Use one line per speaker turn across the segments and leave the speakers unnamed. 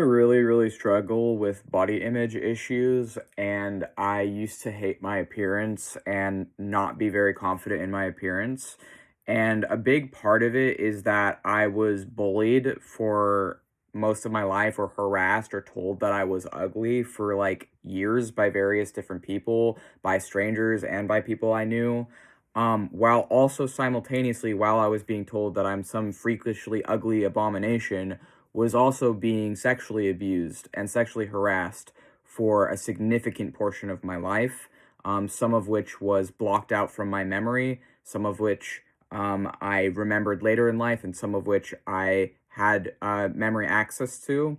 Really struggle with body image issues, and I used to hate my appearance and not be very confident in my appearance. And a big part of it is that I was bullied for most of my life, or harassed or told that I was ugly for like years by various different people, by strangers and by people I knew. While also simultaneously, while I was being told that I'm some freakishly ugly abomination, was also being sexually abused and sexually harassed for a significant portion of my life, some of which was blocked out from my memory, some of which I remembered later in life, and some of which I had memory access to.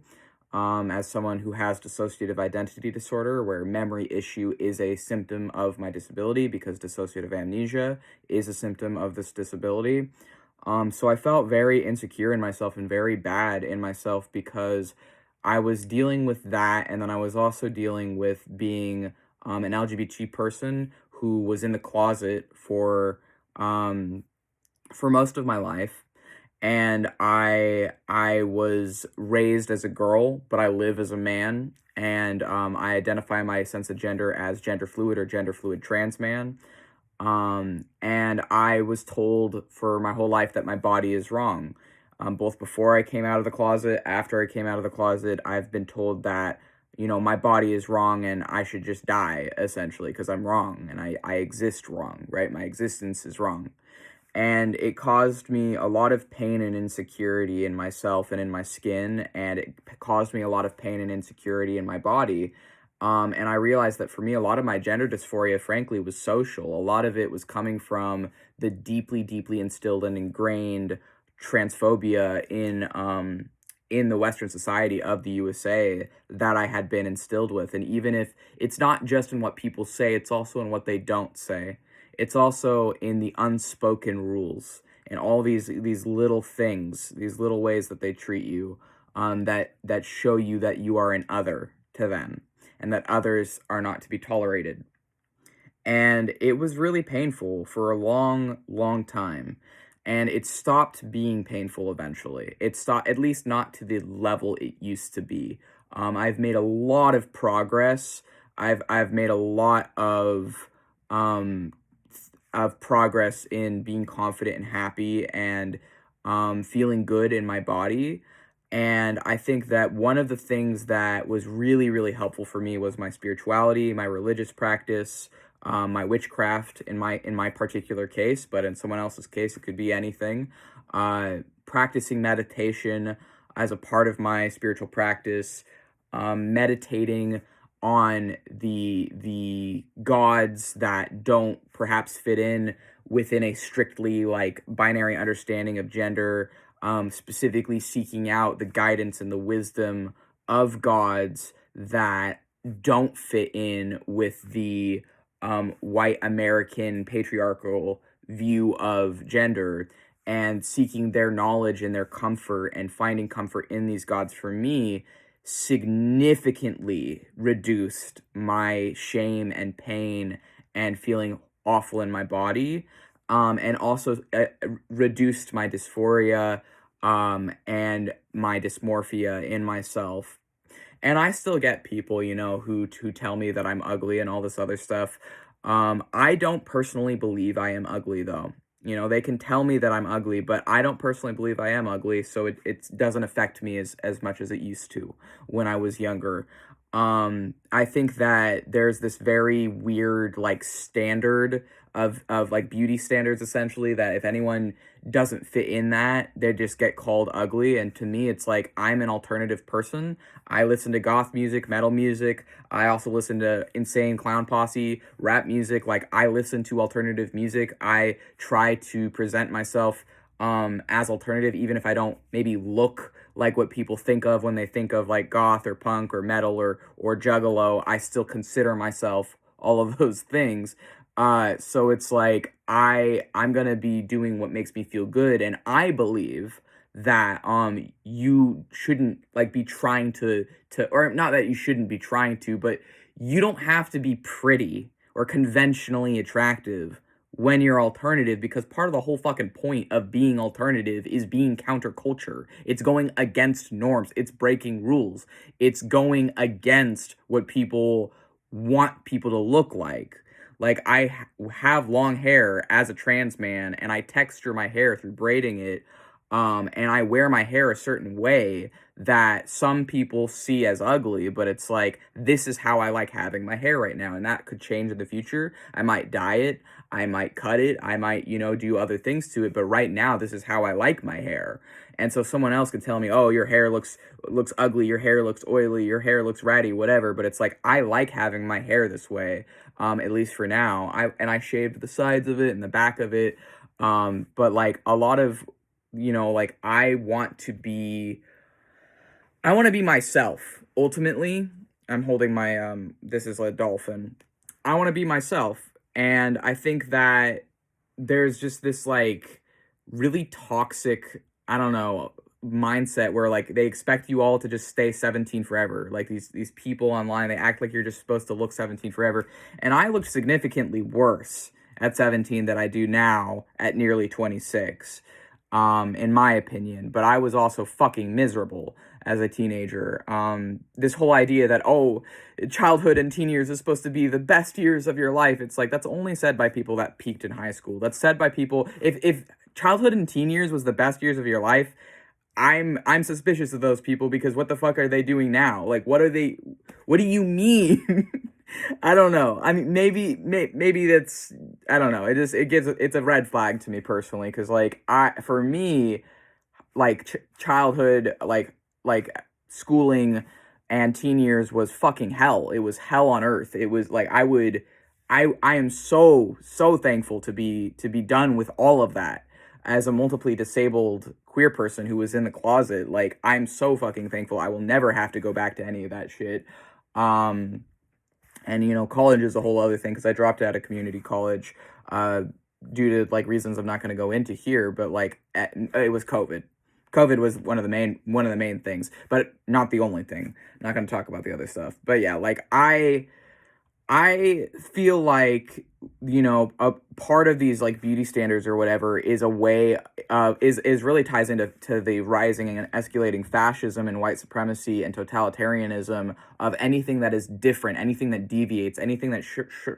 As someone who has dissociative identity disorder, where memory issue is a symptom of my disability, because dissociative amnesia is a symptom of this disability. So I felt very insecure in myself and very bad in myself because I was dealing with that, and then I was also dealing with being an LGBT person who was in the closet um, for most of my life. And I was raised as a girl, but I live as a man, and I identify my sense of gender as gender fluid or gender fluid trans man. And I was told for my whole life that my body is wrong. Both before I came out of the closet, after I came out of the closet, I've been told that, my body is wrong and I should just die, essentially, because I'm wrong and I exist wrong, right? My existence is wrong. And it caused me a lot of pain and insecurity in myself and in my skin, and it caused me a lot of pain and insecurity in my body. And I realized that for me, a lot of my gender dysphoria, frankly, was social. A lot of it was coming from the deeply instilled and ingrained transphobia in the Western society of the USA that I had been instilled with. And even if it's not just in what people say, it's also in what they don't say. It's also in the unspoken rules and all these little things, these little ways that they treat you, that show you that you are an other to them and that others are not to be tolerated. And it was really painful for a long time. And it stopped being painful eventually. It stopped, at least not to the level it used to be. I've made a lot of progress. I've made a lot um, of progress in being confident and happy and feeling good in my body. And I think that one of the things that was really helpful for me was my spirituality, my religious practice, my witchcraft in my particular case, but in someone else's case, it could be anything. Practicing meditation as a part of my spiritual practice, meditating on the gods that don't perhaps fit in within a strictly like binary understanding of gender, specifically seeking out the guidance and the wisdom of gods that don't fit in with the white American patriarchal view of gender, and seeking their knowledge and their comfort and finding comfort in these gods, for me, significantly reduced my shame and pain and feeling awful in my body, and also reduced my dysphoria, and my dysmorphia in myself. And I still get people, who tell me that I'm ugly and all this other stuff. I don't personally believe I am ugly, though. They can tell me that I'm ugly, but I don't personally believe I am ugly, so it doesn't affect me as much as it used to when I was younger. I think that there's this very weird, like, standard of like beauty standards, essentially, that if anyone doesn't fit in that, they just get called ugly. And to me, it's like, I'm an alternative person. I listen to goth music, metal music. I also listen to Insane Clown Posse, rap music. Like, I listen to alternative music. I try to present myself as alternative, even if I don't maybe look like what people think of when they think of like goth or punk or metal or juggalo. I still consider myself all of those things. So it's like I'm gonna be doing what makes me feel good, and I believe that you shouldn't like be trying to, or not that you shouldn't be trying to, but you don't have to be pretty or conventionally attractive when you're alternative, because part of the whole fucking point of being alternative is being counterculture. It's going against norms. It's breaking rules. It's going against what people want people to look like. Like have long hair as a trans man, and I texture my hair through braiding it, and I wear my hair a certain way that some people see as ugly, but it's like, this is how I like having my hair right now, and that could change in the future. I might dye it, I might cut it, I might, do other things to it, but right now this is how I like my hair. And so someone else could tell me, "Oh, your hair looks ugly, your hair looks oily, your hair looks ratty, whatever." But it's like, I like having my hair this way, at least for now. I shaved the sides of it and the back of it, but like a lot of, like I want to be myself. Ultimately, I'm holding my this is a dolphin. I want to be myself, and I think that there's just this like really toxic, I don't know, mindset where like they expect you all to just stay 17 forever. Like these people online, they act like you're just supposed to look 17 forever. And I look significantly worse at 17 than I do now at nearly 26, in my opinion. But I was also fucking miserable as a teenager. This whole idea that, oh, childhood and teen years is supposed to be the best years of your life. It's like, that's only said by people that peaked in high school. That's said by people, if childhood and teen years was the best years of your life, I'm suspicious of those people, because what the fuck are they doing now? Like, what do you mean? I don't know. I mean, maybe that's, I don't know. It's a red flag to me personally, because like for me, like childhood, like schooling and teen years was fucking hell. It was hell on earth. It was like I am so thankful to be done with all of that as a multiply disabled queer person who was in the closet. Like, I'm so fucking thankful. I will never have to go back to any of that shit. And college is a whole other thing, because I dropped out of community college due to like reasons I'm not going to go into here, but like it was COVID. COVID was one of the main things, but not the only thing. I'm not going to talk about the other stuff. But yeah, like I feel like, a part of these like beauty standards or whatever is a way is really ties into the rising and escalating fascism and white supremacy and totalitarianism of anything that is different, anything that deviates, anything that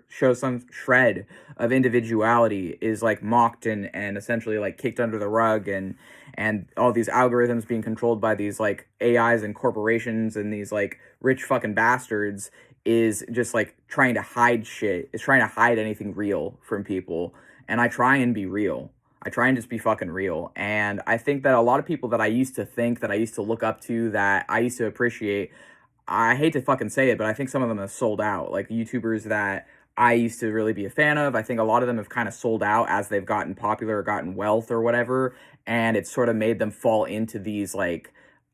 shows some shred of individuality is like mocked and essentially like kicked under the rug, and all these algorithms being controlled by these like AIs and corporations and these like rich fucking bastards is just like trying to hide shit. It's trying to hide anything real from people. And I try and be real. I try and just be fucking real. And I think that a lot of people that I used to think, that I used to look up to, that I used to appreciate, I hate to fucking say it, but I think some of them have sold out. Like YouTubers that I used to really be a fan of, I think a lot of them have kind of sold out as they've gotten popular or gotten wealth or whatever. And it's sort of made them fall into these like,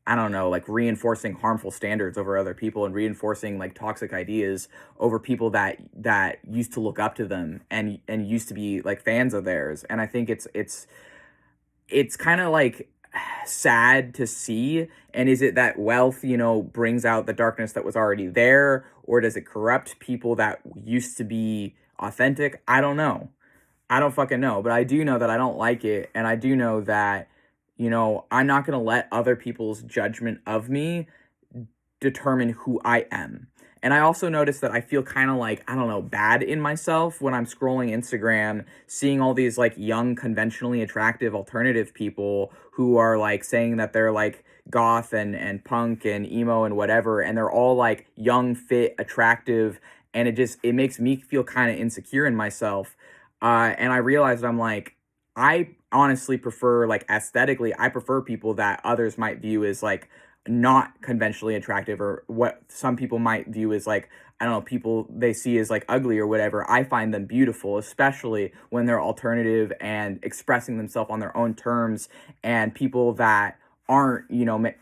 I don't know, like reinforcing harmful standards over other people and reinforcing like toxic ideas over people that used to look up to them and used to be like fans of theirs. And I think it's kind of like sad to see. And is it that wealth, brings out the darkness that was already there, or does it corrupt people that used to be authentic? I don't know. I don't fucking know, but I do know that I don't like it, and I do know that I'm not going to let other people's judgment of me determine who I am. And I also notice that I feel kind of like, I don't know, bad in myself when I'm scrolling Instagram, seeing all these like young, conventionally attractive alternative people who are like saying that they're like goth and punk and emo and whatever. And they're all like young, fit, attractive. And it makes me feel kind of insecure in myself. And I realized I'm like, I honestly prefer, like, aesthetically, I prefer people that others might view as like not conventionally attractive, or what some people might view as like, I don't know, people they see as like ugly or whatever. I find them beautiful, especially when they're alternative and expressing themselves on their own terms, and people that aren't,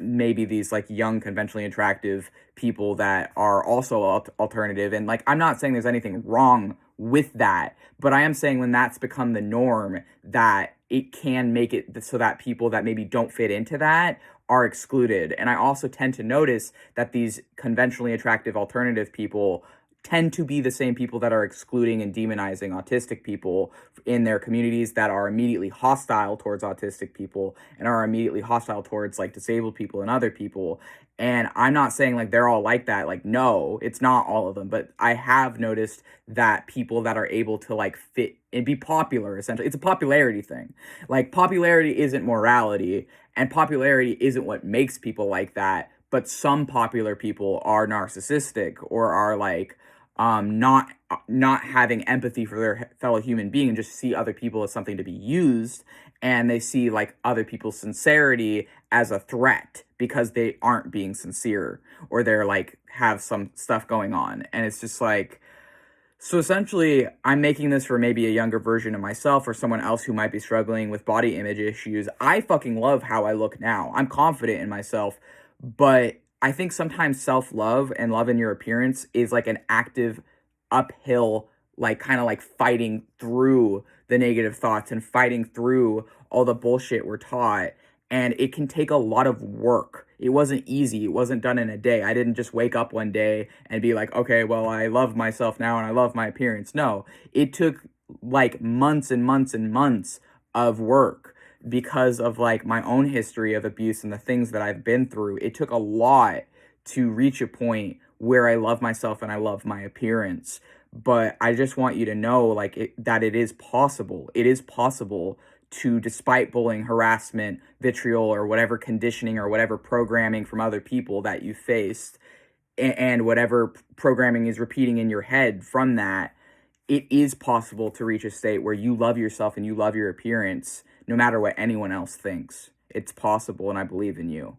maybe these like young, conventionally attractive people that are also alternative. And like, I'm not saying there's anything wrong with that, but I am saying when that's become the norm, that it can make it so that people that maybe don't fit into that are excluded. And I also tend to notice that these conventionally attractive alternative people tend to be the same people that are excluding and demonizing autistic people in their communities, that are immediately hostile towards autistic people and are immediately hostile towards like disabled people and other people. And I'm not saying like they're all like that. Like, no, it's not all of them. But I have noticed that people that are able to like fit and be popular, essentially, it's a popularity thing. Like, popularity isn't morality, and popularity isn't what makes people like that. But some popular people are narcissistic or are like not having empathy for their fellow human being and just see other people as something to be used, and they see like other people's sincerity as a threat because they aren't being sincere, or they're like have some stuff going on. And it's just like, so essentially, I'm making this for maybe a younger version of myself or someone else who might be struggling with body image issues. I fucking love how I look now. I'm confident in myself, but I think sometimes self-love and love in your appearance is like an active uphill, like kind of like fighting through the negative thoughts and fighting through all the bullshit we're taught. And it can take a lot of work. It wasn't easy. It wasn't done in a day. I didn't just wake up one day and be like, okay, well, I love myself now and I love my appearance. No, it took like months and months and months of work because of like my own history of abuse and the things that I've been through. It took a lot to reach a point where I love myself and I love my appearance. But I just want you to know like that it is possible. It is possible to, despite bullying, harassment, vitriol, or whatever conditioning or whatever programming from other people that you faced, and whatever programming is repeating in your head from that, it is possible to reach a state where you love yourself and you love your appearance no matter what anyone else thinks. It's possible, and I believe in you.